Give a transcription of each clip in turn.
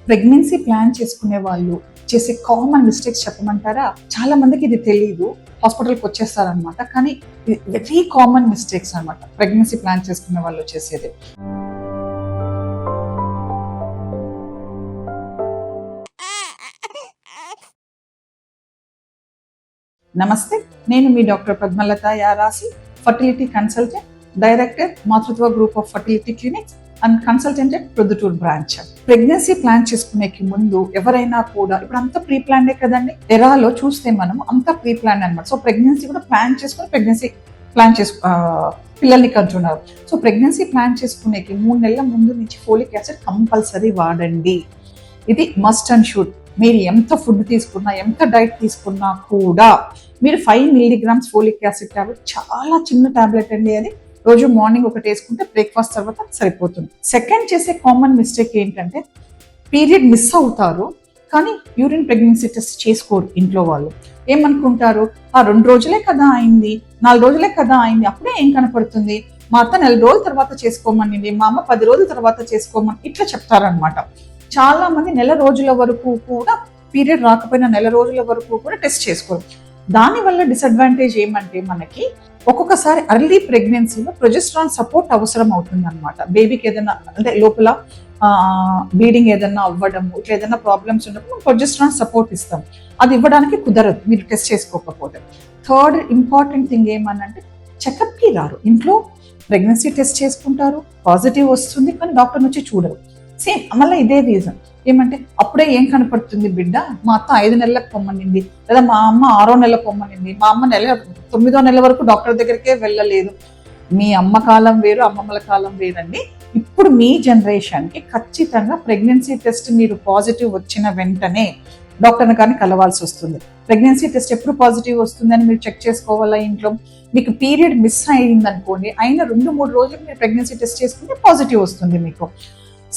Pregnancy plan చేసుకునే వాళ్ళు చేసే కామన్ మిస్టేక్స్ చెప్పమంటారా? చాలా మందికి ఇది తెలియదు, హాస్పిటల్కి వచ్చేస్తారనమాట. కానీ వెరీ కామన్ మిస్టేక్స్ అనమాట ప్రెగ్నెన్సీ ప్లాన్ చేసుకునే వాళ్ళు చేసేది. నమస్తే, నేను మీ doctor Padmalatha Yarasi, fertility consultant, director Matrutva group of fertility clinics and consultant at Proddatur branch. Pregnancy plan చేసుకునేకి ముందు ఎవరైనా కూడా, ఇప్పుడు అంతా ప్రీ ప్లాన్డే కదండి, ఎరాలో చూస్తే మనం అంతా ప్రీ ప్లాన్ అనమాట. సో ప్రెగ్నెన్సీ కూడా ప్లాన్ చేసుకుని ప్రెగ్నెన్సీ ప్లాన్ పిల్లల్ని కంటున్నారు. సో ప్రెగ్నెన్సీ ప్లాన్ చేసుకునేకి 3 నెలల ముందు నుంచి ఫోలిక్ యాసిడ్ కంపల్సరీ వాడండి. ఇది మస్ట్ అండ్ షుడ్. మీరు ఎంత ఫుడ్ తీసుకున్నా, ఎంత డైట్ తీసుకున్నా కూడా మీరు 5 mg ఫోలిక్ యాసిడ్ టాబ్లెట్, చాలా చిన్న టాబ్లెట్ అండి అది, రోజు మార్నింగ్ ఒకటి వేసుకుంటే బ్రేక్ఫాస్ట్ తర్వాత సరిపోతుంది. సెకండ్ చేసే కామన్ మిస్టేక్ ఏంటంటే, పీరియడ్ మిస్ అవుతారు కానీ యూరిన్ ప్రెగ్నెన్సీ టెస్ట్ చేసుకోరు ఇంట్లో వాళ్ళు. ఏమనుకుంటారు, 2 రోజులే కదా అయింది, 4 రోజులే కదా అయింది, అప్పుడే ఏం కనపడుతుంది, మా అత్త 4 రోజుల తర్వాత చేసుకోమని, మా అమ్మ 10 రోజుల తర్వాత చేసుకోమని ఇట్లా చెప్తారనమాట. చాలా మంది నెల రోజుల వరకు కూడా, పీరియడ్ రాకపోయినా నెల రోజుల వరకు కూడా టెస్ట్ చేసుకోరు. దానివల్ల డిసడ్వాంటేజ్ ఏమంటే, మనకి ఒక్కొక్కసారి అర్లీ ప్రెగ్నెన్సీలో ప్రొజెస్ట్రాన్ సపోర్ట్ అవసరం అవుతుంది అనమాట. బేబీకి ఏదైనా అంటే లోపల బ్లీడింగ్ ఏదైనా అవ్వడము, ఇట్లా ఏదైనా ప్రాబ్లమ్స్ ఉన్నప్పుడు మనం ప్రొజెస్ట్రాన్ సపోర్ట్ ఇస్తాం. అది ఇవ్వడానికి కుదరదు మీరు టెస్ట్ చేసుకోకపోతే. థర్డ్ ఇంపార్టెంట్ థింగ్ ఏమనంటే, చెకప్కి రారు. ఇంట్లో ప్రెగ్నెన్సీ టెస్ట్ చేసుకుంటారు, పాజిటివ్ వస్తుంది, కానీ డాక్టర్ వచ్చి చూడరు. సేమ్ మళ్ళీ ఇదే రీజన్ ఏమంటే, అప్పుడే ఏం కనపడుతుంది బిడ్డ, మా అత్త 5 నెలలకు పొమ్మనింది, లేదా మా అమ్మ 6వ నెల పొమ్మనింది, మా అమ్మ 9వ నెల వరకు డాక్టర్ దగ్గరికే వెళ్ళలేదు. మీ అమ్మ కాలం వేరు, అమ్మమ్మల కాలం వేరండి. ఇప్పుడు మీ జనరేషన్కి ఖచ్చితంగా ప్రెగ్నెన్సీ టెస్ట్ మీరు పాజిటివ్ వచ్చిన వెంటనే డాక్టర్ని కానీ కలవాల్సి వస్తుంది. ప్రెగ్నెన్సీ టెస్ట్ ఎప్పుడు పాజిటివ్ వస్తుందని మీరు చెక్ చేసుకోవాలా ఇంట్లో. మీకు పీరియడ్ మిస్ అయింది అనుకోండి, అయిన 2-3 రోజులకు మీరు ప్రెగ్నెన్సీ టెస్ట్ చేసుకుంటే పాజిటివ్ వస్తుంది మీకు.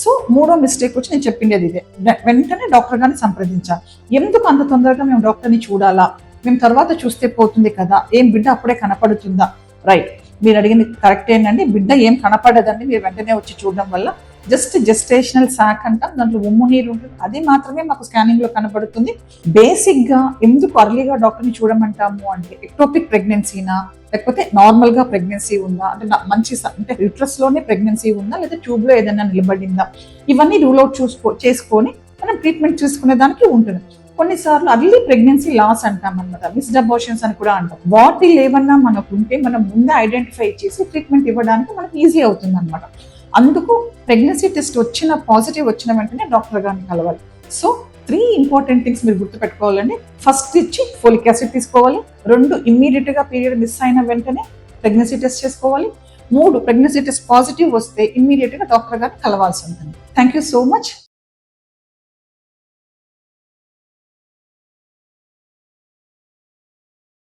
సో 3వ మిస్టేక్ వచ్చి నేను చెప్పిండేది ఇదే, వెంటనే డాక్టర్ గారిని సంప్రదించాలి. ఎందుకు అంత తొందరగా మేము డాక్టర్ని చూడాలా, మేము తర్వాత చూస్తే పోతుంది కదా, ఏం బిడ్డ అప్పుడే కనపడుతుందా? రైట్, మీరు అడిగింది కరెక్ట్ ఏంటండి, బిడ్డ ఏం కనపడదండి మీరు వెంటనే వచ్చి చూడడం వల్ల. జస్ట్ జెస్టేషనల్ సాక్ అంటాం, దాంట్లో ఉమ్ము నీరు ఉంటుంది, అది మాత్రమే మాకు స్కానింగ్ లో కనపడుతుంది. బేసిక్ గా ఎందుకు అర్లీగా డాక్టర్ని చూడమంటాము అంటే, ఎక్టోపిక్ ప్రెగ్నెన్సీనా, లేకపోతే నార్మల్ గా ప్రెగ్నెన్సీ ఉందా, అంటే మంచి అంటే యూట్రస్ లోనే ప్రెగ్నెన్సీ ఉందా, లేదా ట్యూబ్ లో ఏదైనా నిలబడిందా, ఇవన్నీ రూల్ అవుట్ చేసుకొని మనం ట్రీట్మెంట్ చూసుకునే దానికి ఉంటుంది. కొన్నిసార్లు అర్లీ ప్రెగ్నెన్సీ లాస్ అంటాం అనమాట, మిస్డ్ అబార్షన్స్ అని కూడా అంటాం. వాటి ఏమన్నా మనకు ఉంటే మనం ముందే ఐడెంటిఫై చేసి ట్రీట్మెంట్ ఇవ్వడానికి మనకి ఈజీ అవుతుంది అనమాట. అందుకు ప్రెగ్నెన్సీ టెస్ట్ పాజిటివ్ వచ్చిన వెంటనే డాక్టర్ గారిని కలవాలి. సో 3 ఇంపార్టెంట్ థింగ్స్ మీరు గుర్తుపెట్టుకోవాలండి. ఫస్ట్ ఇచ్చి ఫోలిక్ యాసిడ్ తీసుకోవాలి. 2 ఇమ్మీడియట్ గా పీరియడ్ మిస్ అయిన వెంటనే ప్రెగ్నెన్సీ టెస్ట్ చేసుకోవాలి. 3 ప్రెగ్నెన్సీ టెస్ట్ పాజిటివ్ వస్తే ఇమ్మీడియట్ గా డాక్టర్ గారిని కలవాల్సి ఉంటుంది. Thank you so much.